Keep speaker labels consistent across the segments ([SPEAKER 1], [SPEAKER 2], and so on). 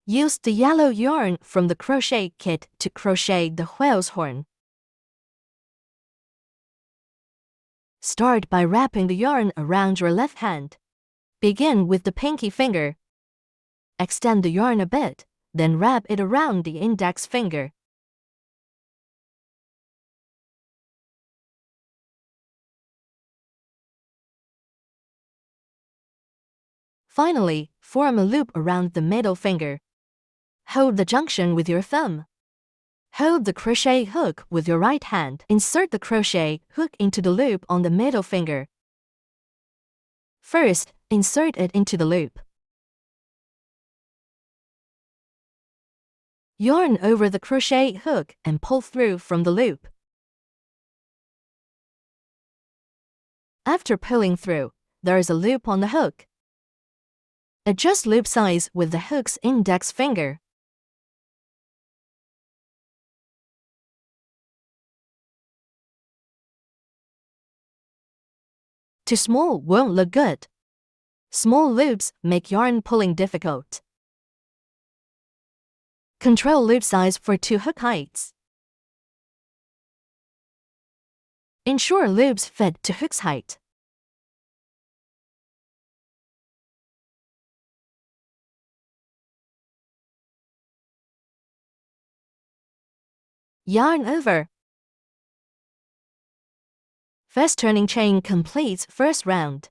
[SPEAKER 1] Use the yellow yarn from the crochet kit to crochet the whale's horn. Start by wrapping the yarn around your left hand. Begin with the pinky finger. Extend the yarn a bit, then wrap it around the index finger. Finally, form a loop around the middle finger. Hold the junction with your thumb. Hold the crochet hook with your right hand. Insert the crochet hook into the loop on the middle finger. First, insert it into the loop. Yarn over the crochet hook and pull through from the loop. After pulling through, there is a loop on the hook. Adjust loop size with the hook's index finger. Too small won't look good. Small loops make yarn pulling difficult. Control loop size for 2 hook heights. Ensure loops fit to hook's height. Yarn over. First turning chain completes first round.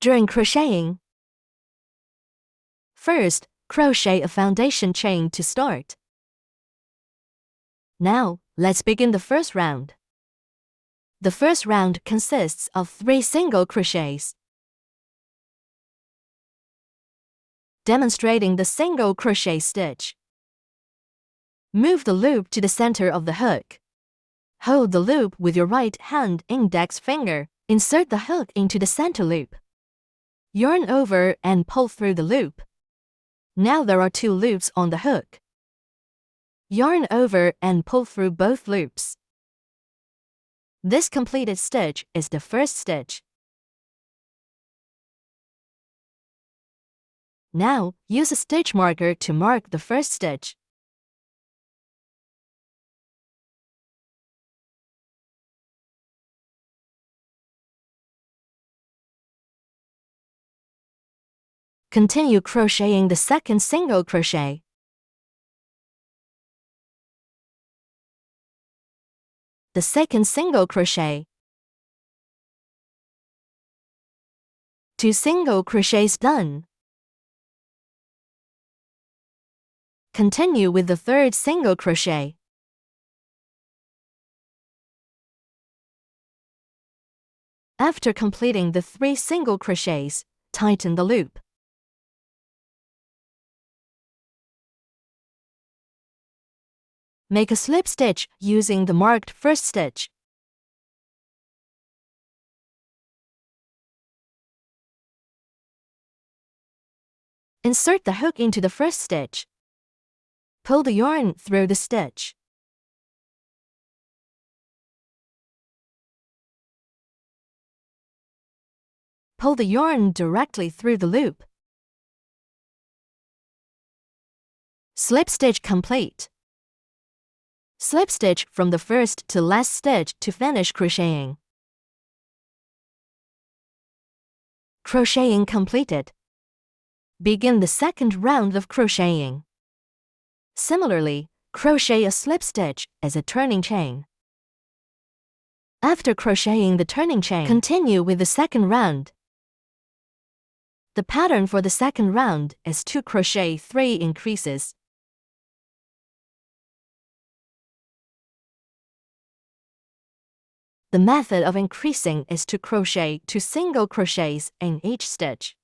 [SPEAKER 1] During crocheting, first, crochet a foundation chain to start. Now, let's begin the first round. The first round consists of 3 single crochets. Demonstrating the single crochet stitch. Move the loop to the center of the hook. Hold the loop with your right hand index finger. Insert the hook into the center loop. Yarn over and pull through the loop. Now there are 2 loops on the hook. Yarn over and pull through both loops. This completed stitch is the first stitch. Now, use a stitch marker to mark the first stitch. Continue crocheting the second single crochet. The second single crochet. 2 single crochets done. Continue with the third single crochet. After completing the 3 single crochets, tighten the loop. Make a slip stitch using the marked first stitch. Insert the hook into the first stitch. Pull the yarn through the stitch. Pull the yarn directly through the loop. Slip stitch complete. Slip stitch from the first to last stitch to finish crocheting. Crocheting completed. Begin the second round of crocheting. Similarly, crochet a slip stitch as a turning chain. After crocheting the turning chain, continue with the second round. The pattern for the second round is to crochet 3 increases. The method of increasing is to crochet 2 single crochets in each stitch.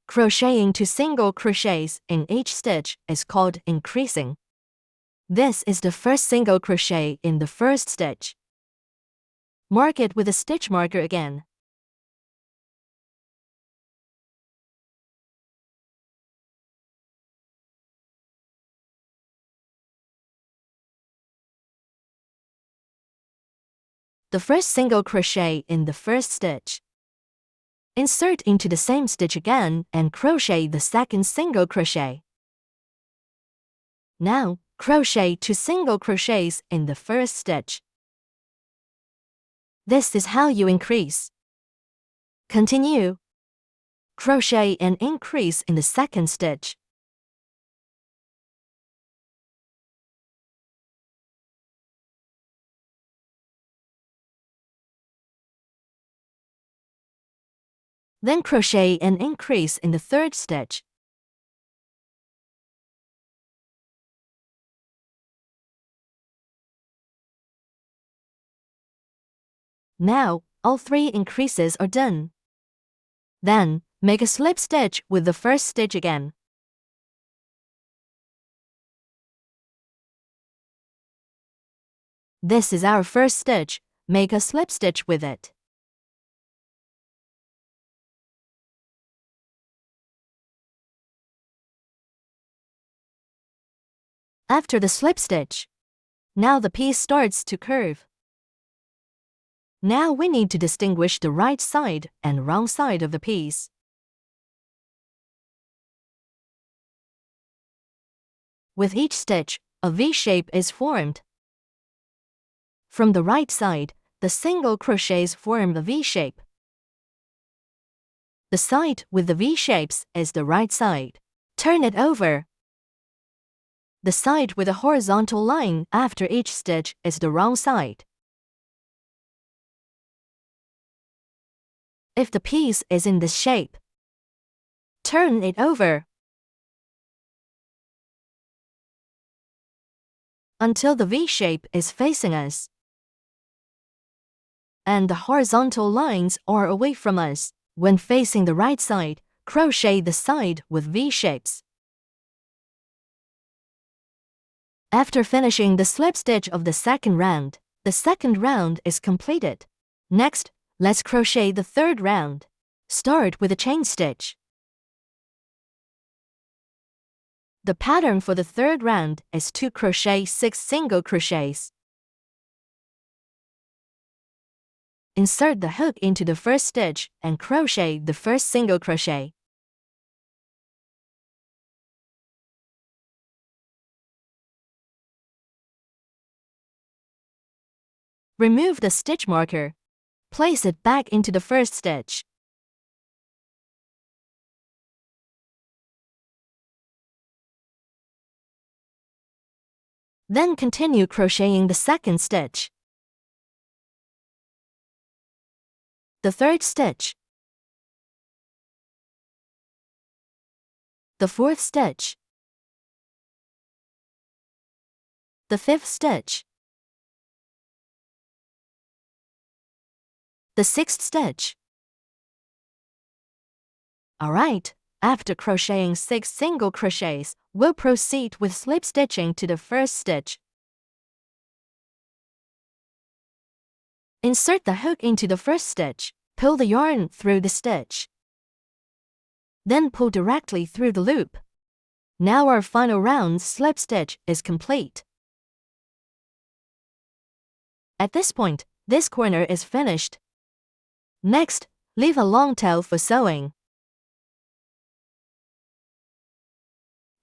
[SPEAKER 1] Crocheting 2 single crochets in each stitch is called increasing. This is the first single crochet in the first stitch. Mark it with a stitch marker again. the first single crochet in the first stitch. Insert into the same stitch again and crochet the second single crochet. Now, crochet 2 single crochets in the first stitch. This is how you increase. Continue. Crochet and increase in the second stitch. Then crochet and increase in the third stitch. Now, all 3 increases are done. Then, make a slip stitch with the first stitch again. This is our first stitch. Make a slip stitch with it. After the slip stitch, now the piece starts to curve. Now we need to distinguish the right side and wrong side of the piece. With each stitch, a V shape is formed. From the right side, the single crochets form the V shape. The side with the V shapes is the right side. Turn it over. The side with a horizontal line after each stitch is the wrong side. If the piece is in this shape, turn it over until the V shape is facing us and the horizontal lines are away from us. When facing the right side, crochet the side with V shapes. After finishing the slip stitch of the second round is completed. Next, let's crochet the third round. Start with a chain stitch. The pattern for the third round is to crochet 6 single crochets. Insert the hook into the first stitch and crochet the first single crochet. Remove the stitch marker. Place it back into the first stitch. Then continue crocheting the second stitch, the third stitch, the fourth stitch, the fifth stitch, the sixth stitch. Alright, after crocheting 6 single crochets, we'll proceed with slip stitching to the first stitch. Insert the hook into the first stitch, pull the yarn through the stitch. Then pull directly through the loop. Now our final round slip stitch is complete. At this point, this corner is finished. Next, leave a long tail for sewing.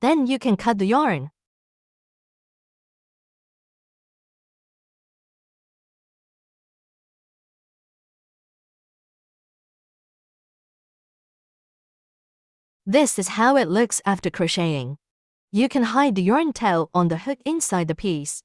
[SPEAKER 1] Then you can cut the yarn. This is how it looks after crocheting. You can hide the yarn tail on the hook inside the piece.